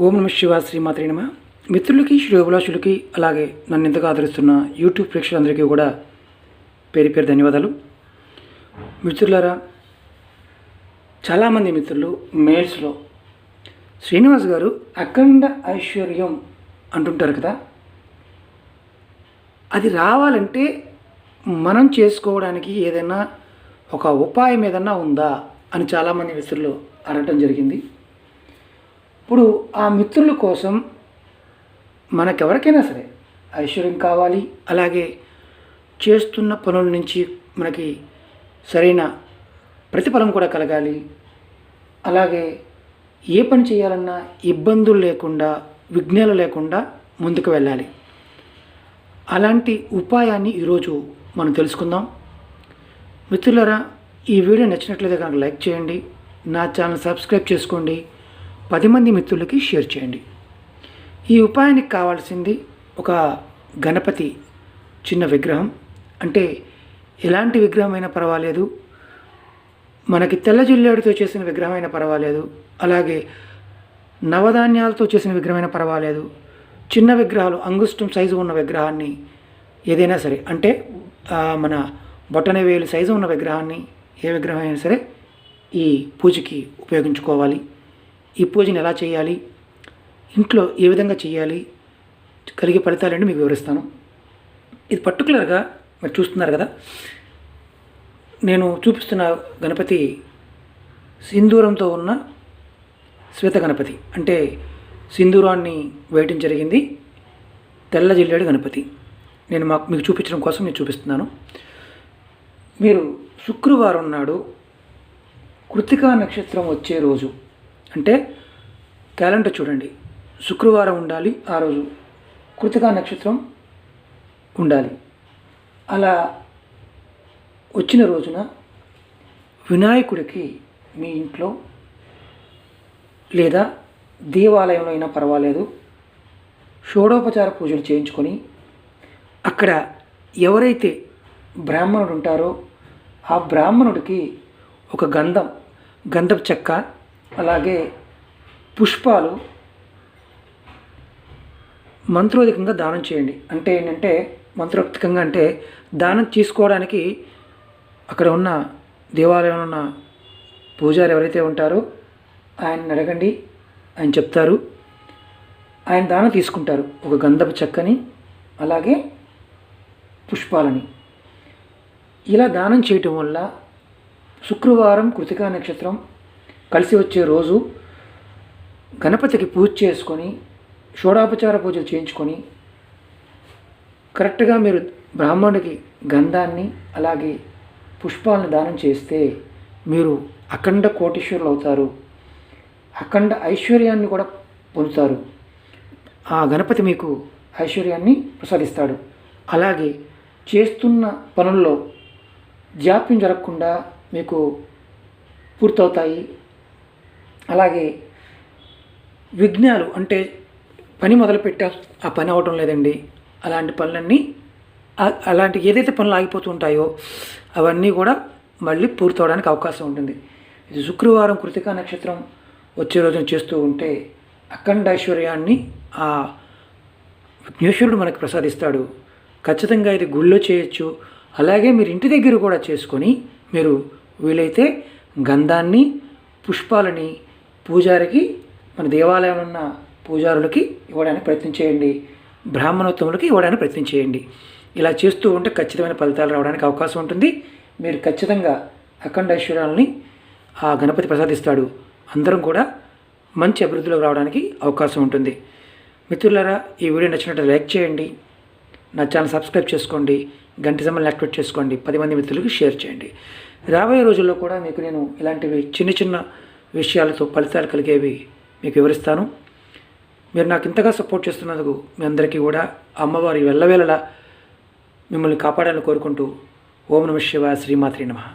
ఓం నమ శివాయ శ్రీమాత్రే నమః. మిత్రులకి శ్రేయోభిలాషులకి అలాగే నన్ను ఇంతగా ఆదరిస్తున్న యూట్యూబ్ ప్రేక్షకులందరికీ కూడా పేరు పేరు ధన్యవాదాలు. మిత్రులారా, చాలామంది మిత్రులు మెయిల్స్లో శ్రీనివాస్ గారు అఖండ ఐశ్వర్యం అంటుంటారు కదా, అది రావాలంటే మనం చేసుకోవడానికి ఏదైనా ఒక ఉపాయం ఏదైనా ఉందా అని చాలామంది మిత్రులు అడగటం జరిగింది. ఇప్పుడు ఆ మిత్రుల కోసం మనకెవరికైనా సరే ఐశ్వర్యం కావాలి, అలాగే చేస్తున్న పనుల నుంచి మనకి సరైన ప్రతిఫలం కూడా కలగాలి, అలాగే ఏ పని చేయాలన్నా ఇబ్బందులు లేకుండా విఘ్నాలు లేకుండా ముందుకు వెళ్ళాలి. అలాంటి ఉపాయాన్ని ఈరోజు మనం తెలుసుకుందాం. మిత్రులారా, ఈ వీడియో నచ్చినట్లయితే కనుక లైక్ చేయండి, నా ఛానల్ సబ్స్క్రైబ్ చేసుకోండి, 10 మంది మిత్రులకి షేర్ చేయండి. ఈ ఉపాయానికి కావాల్సింది ఒక గణపతి చిన్న విగ్రహం, అంటే ఎలాంటి విగ్రహం అయినా పర్వాలేదు, మనకి తెల్ల జిల్లేడుతో చేసిన విగ్రహం అయినా పర్వాలేదు, అలాగే నవధాన్యాలతో చేసిన విగ్రహం అయినా పర్వాలేదు, చిన్న విగ్రహాలు అంగుష్టం సైజు ఉన్న విగ్రహాన్ని ఏదైనా సరే, అంటే మన బొటన వేలు సైజు ఉన్న విగ్రహాన్ని ఏ విగ్రహం అయినా సరే ఈ పూజకి ఉపయోగించుకోవాలి. ఈ పూజను ఎలా చేయాలి, ఇంట్లో ఏ విధంగా చేయాలి, కలిగే ఫలితాలన్నీ మీకు వివరిస్తాను. ఇది పర్టికులర్గా మీరు చూస్తున్నారు కదా, నేను చూపిస్తున్న గణపతి సింధూరంతో ఉన్న శ్వేత గణపతి, అంటే సింధూరాన్ని వేయటం జరిగింది, తెల్ల జిల్లేడు గణపతి. నేను మీకు చూపించడం కోసం నేను చూపిస్తున్నాను. మీరు శుక్రవారం నాడు కృత్తికా నక్షత్రం వచ్చే రోజు, అంటే క్యాలెండర్ చూడండి, శుక్రవారం ఉండాలి, ఆ రోజు కృత్తికా నక్షత్రం ఉండాలి. అలా వచ్చిన రోజున వినాయకుడికి మీ ఇంట్లో లేదా దేవాలయంలో అయినా పర్వాలేదు షోడోపచార పూజలు చేయించుకొని, అక్కడ ఎవరైతే బ్రాహ్మణుడు ఉంటారో ఆ బ్రాహ్మణుడికి ఒక గంధపు చెక్క, అలాగే పుష్పాలు మంత్రోధికంగా దానం చేయండి. అంటే ఏంటంటే మంత్రోక్తికంగా, అంటే దానం తీసుకోవడానికి అక్కడ ఉన్న దేవాలయంలో ఉన్న పూజారి ఎవరైతే ఉంటారో ఆయన్ని అడగండి, ఆయన చెప్తారు, ఆయన దానం తీసుకుంటారు. ఒక గంధపు చెక్కని అలాగే పుష్పాలని ఇలా దానం చేయటం వల్ల శుక్రవారం కృత్తికా నక్షత్రం కలిసి వచ్చే రోజు గణపతికి పూజ చేసుకొని షోడోపచార పూజలు చేయించుకొని కరెక్ట్గా మీరు బ్రాహ్మణుడికి గంధాన్ని అలాగే పుష్పాలను దానం చేస్తే మీరు అఖండ కోటీశ్వరులు అవుతారు, అఖండ ఐశ్వర్యాన్ని కూడా పొందుతారు. ఆ గణపతి మీకు ఐశ్వర్యాన్ని ప్రసాదిస్తాడు. అలాగే చేస్తున్న పనుల్లో జాప్యం జరగకుండా మీకు పూర్తవుతాయి. అలాగే విఘ్నాలు, అంటే పని మొదలుపెట్టా ఆ పని అవటం లేదండి, అలాంటి పనులన్నీ అలాంటి ఏదైతే పనులు ఆగిపోతుంటాయో అవన్నీ కూడా మళ్ళీ పూర్తవడానికి అవకాశం ఉంటుంది. ఇది శుక్రవారం కృత్తికా నక్షత్రం వచ్చే రోజున చేస్తూ ఉంటే అఖండ ఐశ్వర్యాన్ని ఆ విఘ్నేశ్వరుడు మనకు ప్రసాదిస్తాడు. ఖచ్చితంగా ఇది గుళ్ళో చేయొచ్చు, అలాగే మీరు ఇంటి దగ్గర కూడా చేసుకొని మీరు వీలైతే గంధాన్ని పుష్పాలని పూజారికి, మన దేవాలయంలో ఉన్న పూజారులకి ఇవ్వడానికి ప్రయత్నం చేయండి, బ్రాహ్మణోత్తములకి ఇవ్వడానికి ప్రయత్నం చేయండి. ఇలా చేస్తూ ఉంటే ఖచ్చితమైన ఫలితాలు రావడానికి అవకాశం ఉంటుంది. మీరు ఖచ్చితంగా అఖండ ఐశ్వర్యాలని ఆ గణపతి ప్రసాదిస్తాడు. అందరం కూడా మంచి అభివృద్ధిలోకి రావడానికి అవకాశం ఉంటుంది. మిత్రులారా, ఈ వీడియో నచ్చినట్టు లైక్ చేయండి, నా ఛానల్ సబ్స్క్రైబ్ చేసుకోండి, గంట సమయాన్ని యాక్టివేట్ చేసుకోండి, 10 మంది మిత్రులకు షేర్ చేయండి. రాబోయే రోజుల్లో కూడా మీకు నేను ఇలాంటివి చిన్న చిన్న విషయాలతో ఫలితాలు కలిగేవి మీకు వివరిస్తాను. మీరు నాకు ఇంతగా సపోర్ట్ చేస్తున్నందుకు మీ అందరికీ కూడా అమ్మవారి వెళ్ళవేళలా మిమ్మల్ని కాపాడాలని కోరుకుంటూ ఓం నమ శివాయ శ్రీమాత్రే నమః.